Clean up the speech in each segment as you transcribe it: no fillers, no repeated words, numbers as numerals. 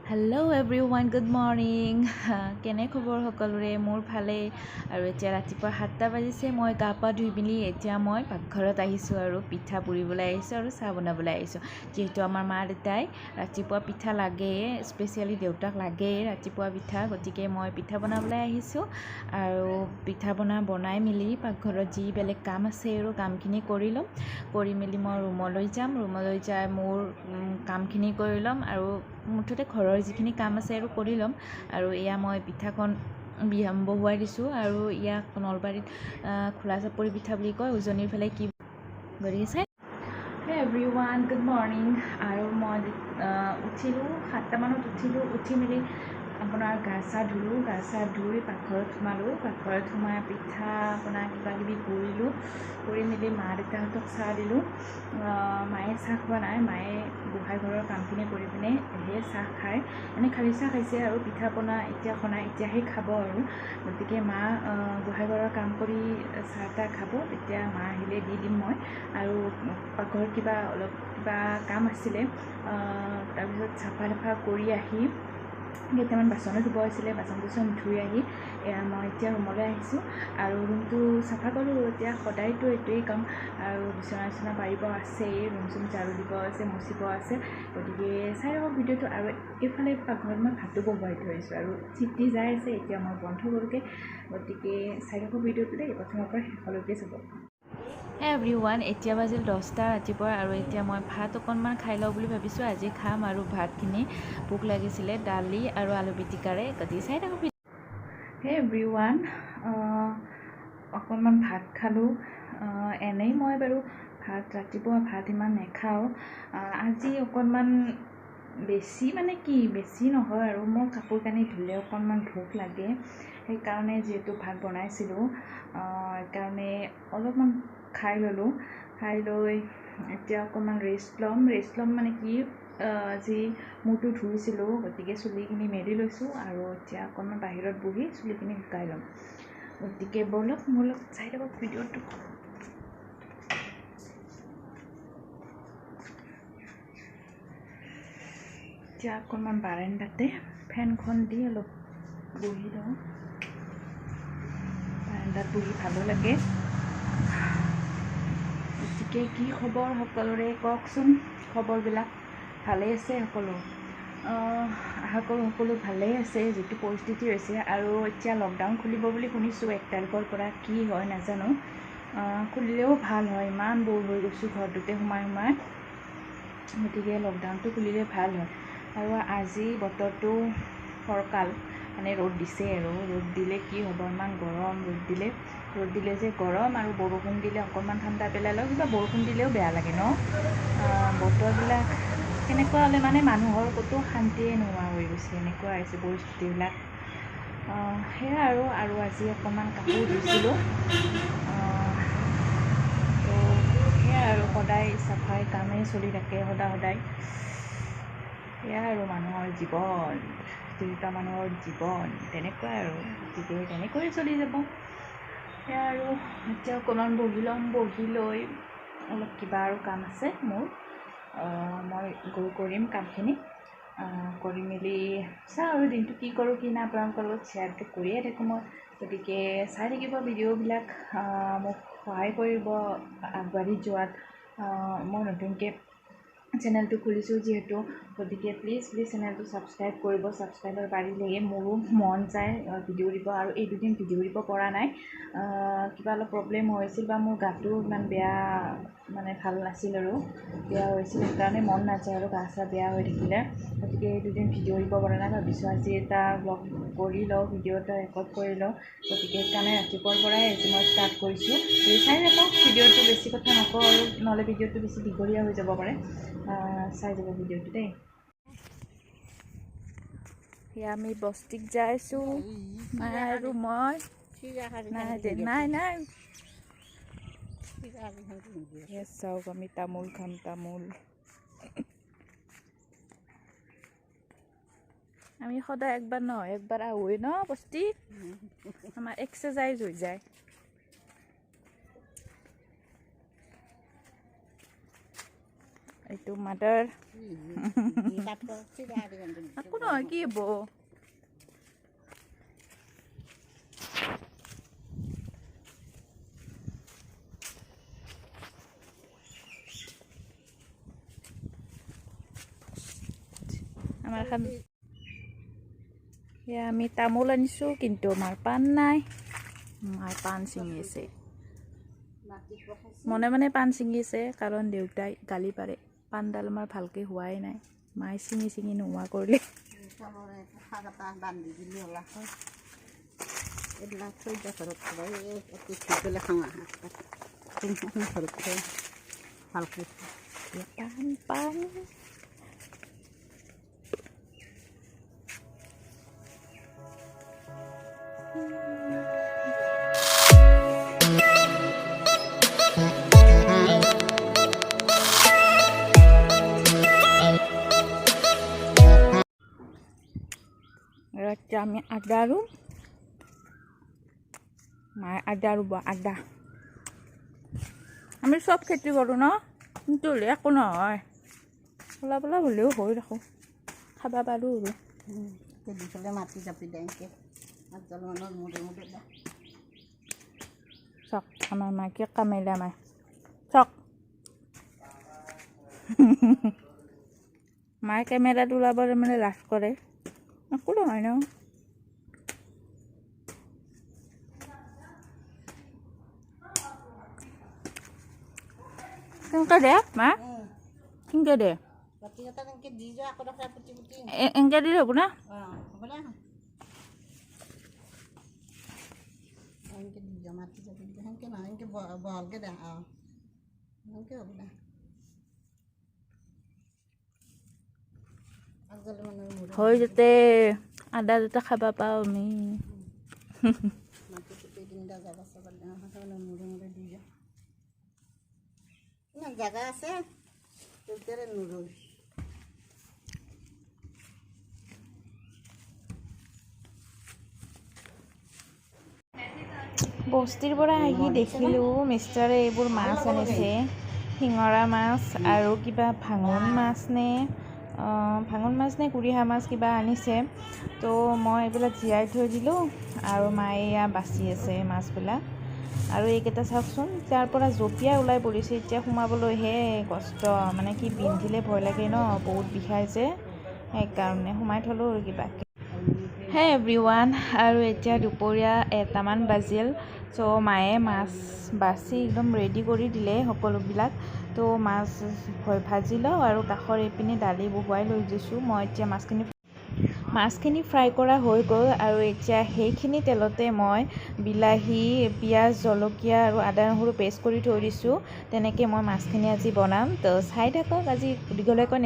Hello everyone, good morning. কেনে খবৰ সকলোৰে? মোৰ ভালে আৰু এতিয়া ৰাতিপুৱা 7টা বাজিছে। মই গা পা ধুই পিনি এতিয়া মই পাকঘৰত আহিছোঁ আৰু পিঠা পুৰিবলৈ আহিছোঁ আৰু চাহ বনাবলৈ আহিছোঁ। যিহেতু আমাৰ মা দেউতাই ৰাতিপুৱা পিঠা লাগে, স্পেচিয়েলি দেউতাক লাগে ৰাতিপুৱা পিঠা, গতিকে মই পিঠা বনাবলৈ আহিছোঁ আৰু পিঠা বনাই মেলি পাকঘৰত যি বেলেগ কাম আছে আৰু কামখিনি কৰি ল'ম। কৰি মেলি মই ৰুমলৈ যাই মোৰ কামখিনি কৰি ল'ম আৰু মুঠতে ঘৰৰ যিখিনি কাম আছে আৰু কৰি ল'ম। আৰু এয়া মই পিঠাখন বহুৱাই দিছোঁ আৰু ইয়াক নলবাৰীত খোলা চাপৰি পিঠা বুলি কয়, উজনিৰ ফালে কি গতিকে চাই। হে এভৰিৱান, গুড মৰ্ণিং। আৰু মই উঠিলোঁ 7টা মানত উঠি মেলি আপোনাৰ গা চা ধুই পাকঘৰত সোমালোঁ। পাকঘৰত সোমাই পিঠা পনা কিবা কিবি কৰি মেলি মা দেউতাহঁতক চাহ দিলোঁ। মায়ে চাহ খোৱা নাই, মায়ে গোহাঁই ঘৰৰ কামখিনি কৰি পিনে সেই চাহ খায়, এনেই খালী চাহ খাইছে আৰু পিঠা পনা এতিয়াহে খাব আৰু। গতিকে মা গোহাঁই ঘৰৰ কাম কৰি চাহ তাহ খাব, তেতিয়া মা আহিলে দি দিম মই। আৰু পাকঘৰত কিবা কাম আছিলে, তাৰপিছত চাফা তাফা কৰি আহি কেইটামান বাচনো ধুব আছিলে, বাচন ধুই আহি মই এতিয়া ৰুমলৈ আহিছোঁ আৰু ৰুমটো চাফা কৰোঁ। এতিয়া সদায়তো এইটোৱেই কাম আৰু বিচনা পাৰিব আছেই, ৰুম চুম ঝাৰু দিব আছে, মুচিব আছে। গতিকে চাই থাকক ভিডিঅ'টো। আৰু এইফালে পাকঘৰত মই ভাতো বহুৱাই থৈ আহিছোঁ আৰু চিটি যাই আছে, এতিয়া মই বন্ধ কৰোঁগৈ। গতিকে চাই থাকক ভিডিঅ'টো দেই, প্ৰথমৰ পৰা শেষলৈকে চাব। এভৰিৱান, এতিয়া বাজিল 10টা ৰাতিপুৱা আৰু এতিয়া মই ভাত অকণমান খাই লওঁ বুলি ভাবিছোঁ। আজি খাম আৰু ভাতখিনি ভোক লাগিছিলে দালি আৰু আলু পিটিকাৰে, গতিকে চাই থাকক। হে এভৰিৱান, অকণমান ভাত খালোঁ। এনেই মই বাৰু ৰাতিপুৱা ভাত ইমান নেখাওঁ। আজি অকণমান বেছি নহয় আৰু মোৰ কাপোৰ কানি ধুলে অকণমান ভোক লাগে, সেইকাৰণে যিহেতু ভাত বনাইছিলোঁ সেইকাৰণে অলপমান খাই ল'লোঁ। খাই লৈ এতিয়া অকণমান ৰেষ্ট ল'ম মানে কি, আজি মূৰটো ধুইছিলোঁ, গতিকে চুলিখিনি মেলি লৈছোঁ আৰু এতিয়া অকণমান বাহিৰত বহি চুলিখিনি শুকাই ল'ম। গতিকে ব'লক মোৰ লগত চাই থাকক ভিডিঅ'টো। এতিয়া অকণমান বাৰান্দাতে ফেনখন দি অলপ বহি লওঁ। বাৰান্দাত বহি ভালো লাগে। গতিকে কি খবৰ সকলোৰে কওকচোন, খবৰবিলাক ভালেই আছে সকলো? আশা কৰোঁ সকলো ভালেই আছে, যিটো পৰিস্থিতি হৈছে। আৰু এতিয়া লকডাউন খুলিব বুলি শুনিছোঁ 1 তাৰিখৰ পৰা, কি হয় নাজানো। খুলিলেও ভাল হয়, ইমান বৰ হৈ গৈছোঁ ঘৰটোতে সোমাই। গতিকে লকডাউনটো খুলিলে ভাল হয়। আৰু আজি বতৰটো ফৰকাল, মানে ৰ'দ দিছে আৰু ৰ'দ দিলে কি হ'ব, ইমান গৰম। ৰ'দ দিলে যে গৰম, আৰু বৰষুণ দিলে অকণমান ঠাণ্ডা পেলালেও কিবা বৰষুণ দিলেও বেয়া লাগে ন। বতৰবিলাক কেনেকুৱা হ'লে মানে মানুহৰ ক'তো শান্তিয়ে নোহোৱা হৈ গৈছে, এনেকুৱা হৈছে পৰিস্থিতিবিলাক। সেয়া আৰু আজি অকণমান কাপোৰ ধুইছিলোঁ। তো সেয়া আৰু সদায় চাফাই কামেই চলি থাকে সদায়। সেয়া আৰু মানুহৰ জীৱন, তিৰোতা মানুহৰ জীৱন তেনেকুৱা আৰু, গতিকে তেনেকৈয়ে চলি যাব। সেয়া আৰু এতিয়া অকণমান বহি ল'ম, বহি লৈ অলপ কিবা আৰু কাম আছে মোৰ, মই কৰিম কামখিনি। কৰি মেলি চাওঁ আৰু দিনটো কি কৰোঁ কি নাই, আপোনালোকৰ লগত শ্বেয়াৰটো কৰিয়ে থাকোঁ মই। গতিকে চাই থাকিব ভিডিঅ'বিলাক, মোক সহায় কৰিব আগবাঢ়ি যোৱাত। মই নতুনকৈ চেনেলটো খুলিছোঁ যিহেতু, গতিকে প্লিজ চেনেলটো ছাবস্ক্ৰাইব কৰিব। ছাবস্ক্ৰাইবাৰ বাঢ়িলেহে মোৰো মন যায় ভিডিঅ' দিব। আৰু এই দুদিন ভিডিঅ' দিব পৰা নাই, কিবা অলপ প্ৰব্লেম হৈছিল বা মোৰ গাটো ইমান বেয়া, মানে ভাল নাছিল আৰু বেয়া হৈছিল, সেইকাৰণে মন নাযায় আৰু গা চা বেয়া হৈ থাকিলে। গতিকে এই দুদিন ভিডিঅ' দিব পৰা নাই। ভাবিছোঁ আজি এটা ব্লগ কৰি লওঁ, ভিডিঅ' এটা ৰেকৰ্ড কৰি লওঁ। গতিকে সেইকাৰণে ৰাতিপুৱাৰ পৰাই আজি মই ষ্টাৰ্ট কৰিছোঁ। চাই থাকক ভিডিঅ'টো, বেছি কথা নকওঁ আৰু, নহ'লে ভিডিঅ'টো বেছি দীঘলীয়া হৈ যাব পাৰে। চাই যাব ভিডিঅ'টো দেই। সেয়া আমি বস্তিক যাই আছোঁ, মাই আৰু মই। নাই চাওক, আমি তামোল খাম, তামোল। আমি সদায় একবাৰ নহয় একবাৰ আহোঁৱে ন বস্তি, আমাৰ এক্সাৰচাইজ হৈ যায়। এইটো এইটো মাদাৰ একো নহয় কি হ'ব আমাৰ এখন আমি তামোল আনিছোঁ কিন্তু আমাৰ পাণ নাই মায়ে পাণ ছিঙিছে মনে মনে পাণ ছিঙিছে কাৰণ দেউতাই গালি পাৰে পাণডাল আমাৰ ভালকৈ হোৱাই নাই মায়ে ছিঙি ছিঙি নোহোৱা কৰিলে পাণ আমি আদা আৰু মায়ে আদা ৰুব আদা আমি চব খেতি কৰোঁ ন কিন্তু হ'লে একো নহয় অলপ অলপ হ'লেও হৈ ৰাখোঁ খাব পাৰোঁ আৰু দিফালে মাটি জাপি দেংকে আজল মানৰ মুড়ে মুড়ে দা চক আমাৰ মাকে কামেলা মাই চক মায়ে কেমেৰাটো ওলাবলৈ মানে লাজ কৰে একো নহয় ন কেনেকৈ দে মা কেনেকৈ দে এনেকৈ দিলে হ'ব না হৈ যাতে আদা যাতে খাব পাওঁ আমি জাগা আছে নুরুই বস্তিৰ পৰা আহি দেখিলোঁ মিষ্টাৰে এইবোৰ মাছ আনিছে শিঙৰা মাছ আৰু কিবা ভাঙন মাছ নে কুৰিহা মাছ কিবা আনিছে তো মই এইবিলাক জীয়াই থৈ দিলোঁ আৰু মায়ে এয়া বাচি আছে মাছবিলাক আৰু এইকেইটা চাওকচোন তাৰ পৰা জঁপিয়াই ওলাই পৰিছে এতিয়া সোমাবলৈহে কষ্ট মানে কি পিন্ধিলে ভয় লাগে ন বহুত বিষাই যে সেইকাৰণে সোমাই থ'লোঁ আৰু কিবাকৈ হে এভৰিৱান আৰু এতিয়া দুপৰীয়া 1টামান বাজিল চ' মায়ে মাছ বাচি একদম ৰেডি কৰি দিলে সকলোবিলাক তো মাছ ভাজি লওঁ আৰু কাষৰ এইপিনে দালি বহুৱাই লৈ দিছোঁ মই এতিয়া মাছখিনি ফ্ৰাই কৰা হৈ গ'ল আৰু এতিয়া সেইখিনি তেলতে মই বিলাহী পিঁয়াজ জলকীয়া আৰু আদা নহৰু পেষ্ট কৰি থৈ দিছোঁ তেনেকৈ মই মাছখিনি আজি বনাম তো চাই থাকক আজি দীঘলীয়াকৈ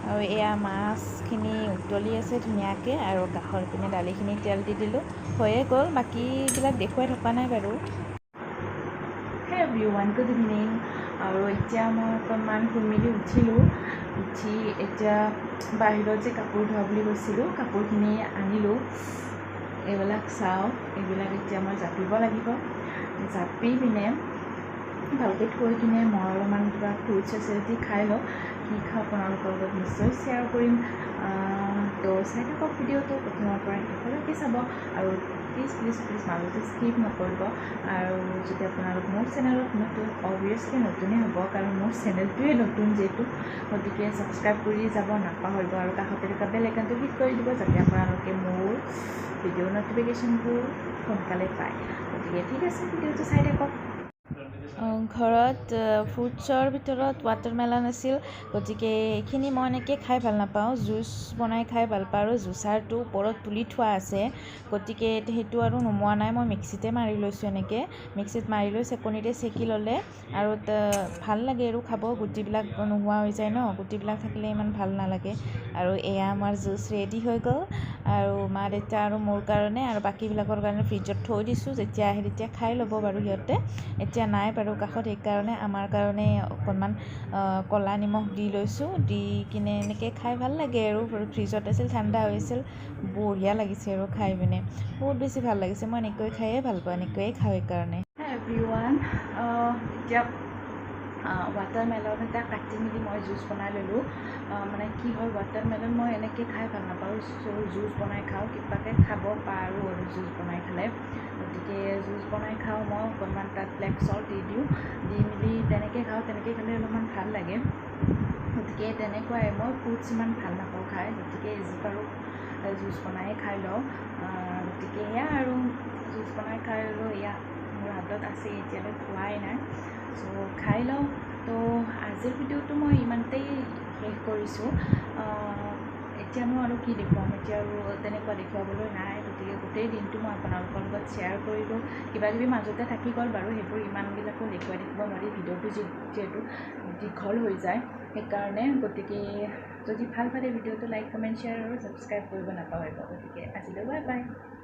আৰু এয়া মাছখিনি উতলি আছে ধুনীয়াকৈ আৰু কাষৰ পিনে দালিখিনি তেল দি দিলোঁ হৈয়ে গ'ল বাকীবিলাক দেখুৱাই থকা নাই বাৰু হে এভৰিৱান গুড ইভিনিং আৰু এতিয়া মই অকণমান শুই মেলি উঠিলোঁ উঠি এতিয়া বাহিৰত যে কাপোৰ ধোৱা বুলি কৈছিলোঁ কাপোৰখিনি আনিলোঁ এইবিলাক চাওঁ এইবিলাক এতিয়া মই জাপিব লাগিব জাপি পিনে ভালকৈ থৈ কিনে মই অলপমান কিবা ফ্ৰুটছ এচিডি খাই লওঁ কি খাওঁ আপোনালোকৰ লগত নিশ্চয় শ্বেয়াৰ কৰিম তো চাই থাকক ভিডিঅ'টো প্ৰথমৰ পৰা শেষলৈকে চাব আৰু প্লিজ মাজতে স্কিপ নকৰিব আৰু যদি আপোনালোক মোৰ চেনেলত নতুন অবভিয়াছলি নতুনেই হ'ব কাৰণ মোৰ চেনেলটোৱে নতুন যিহেতু গতিকে ছাবস্ক্ৰাইব কৰি যাব নাপাহৰিব আৰু কাষতে থকা বেল আইকনটো ক্লিক কৰি দিব যাতে আপোনালোকে মোৰ ভিডিঅ' ন'টিফিকেশ্যনবোৰ সোনকালে পায় গতিকে ঠিক আছে ভিডিঅ'টো চাই থাকক ঘৰত ফ্ৰুটছৰ ভিতৰত ৱাটাৰমেলন আছিল গতিকে এইখিনি মই এনেকৈ খাই ভাল নাপাওঁ জুচ বনাই খাই ভাল পাওঁ আৰু জুচাৰটো ওপৰত তুলি থোৱা আছে গতিকে সেইটো আৰু নোমোৱা নাই মই মিক্সিতে মাৰি লৈছোঁ এনেকৈ মিক্সিত মাৰি লৈ চেকনিতে চেকি ল'লে আৰু ভাল লাগে আৰু খাব গুটিবিলাক নোহোৱা হৈ যায় ন গুটিবিলাক থাকিলে ইমান ভাল নালাগে আৰু এয়া আমাৰ জুচ ৰেডি হৈ গ'ল আৰু মা দেউতা আৰু মোৰ কাৰণে আৰু বাকীবিলাকৰ কাৰণে ফ্ৰিজত থৈ দিছোঁ যেতিয়া আহে তেতিয়া খাই ল'ব বাৰু সিহঁতে এতিয়া নাই বাৰু কাষত সেইকাৰণে আমাৰ কাৰণে অকণমান ক'লা নিমখ দি লৈছোঁ দি কিনে এনেকৈ খাই ভাল লাগে আৰু ফ্ৰিজত আছিল ঠাণ্ডা হৈছিল বঢ়িয়া লাগিছে আৰু খাই পিনে বহুত বেছি ভাল লাগিছে মই এনেকৈ খায়ে ভাল পাওঁ এনেকৈয়ে খাওঁ সেইকাৰণে এভৰিৱান এতিয়া ৱাটাৰমেলন এটা কাটি মেলি মই জুচ বনাই ল'লোঁ মানে কি হয় ৱাটাৰমেলন মই এনেকৈ খাই ভাল নাপাওঁ জুচ বনাই খাওঁ কিবাকৈ খাব পাৰোঁ আৰু জুচ বনাই খালে গতিকে জুচ বনাই খাওঁ মই অকণমান তাত ব্লেক চল্ট দি দিওঁ দি মেলি তেনেকৈ খাওঁ তেনেকৈ খালে অলপমান ভাল লাগে গতিকে তেনেকুৱাই মই ফ্ৰুটছ ইমান ভাল নাপাওঁ খাই গতিকে যি পাৰোঁ জুচ বনাই খাই লওঁ গতিকে সেয়া আৰু জুচ বনাই খাই লওঁ এয়া মোৰ হাতত আছে এতিয়ালৈ খোৱাই নাই চ' খাই লওঁ তো আজিৰ ভিডিঅ'টো মই ইমানতেই শেষ কৰিছোঁ এতিয়ানো আৰু কি দেখুৱাম এতিয়া আৰু তেনেকুৱা দেখুৱাবলৈ নাই গতিকে গোটেই দিনটো মই আপোনালোকৰ লগত শ্বেয়াৰ কৰিলোঁ কিবাকিবি মাজতে থাকি গ'ল বাৰু সেইবোৰ ইমানবিলাকো দেখুৱাই থাকিব নোৱাৰি ভিডিঅ'টো যিহেতু দীঘল হৈ যায় সেইকাৰণে গতিকে যদি ভাল পালে ভিডিঅ'টো লাইক কমেণ্ট শ্বেয়াৰ আৰু ছাবস্ক্ৰাইব কৰিব নাপাহৰিব গতিকে আজিলৈ বাই বাই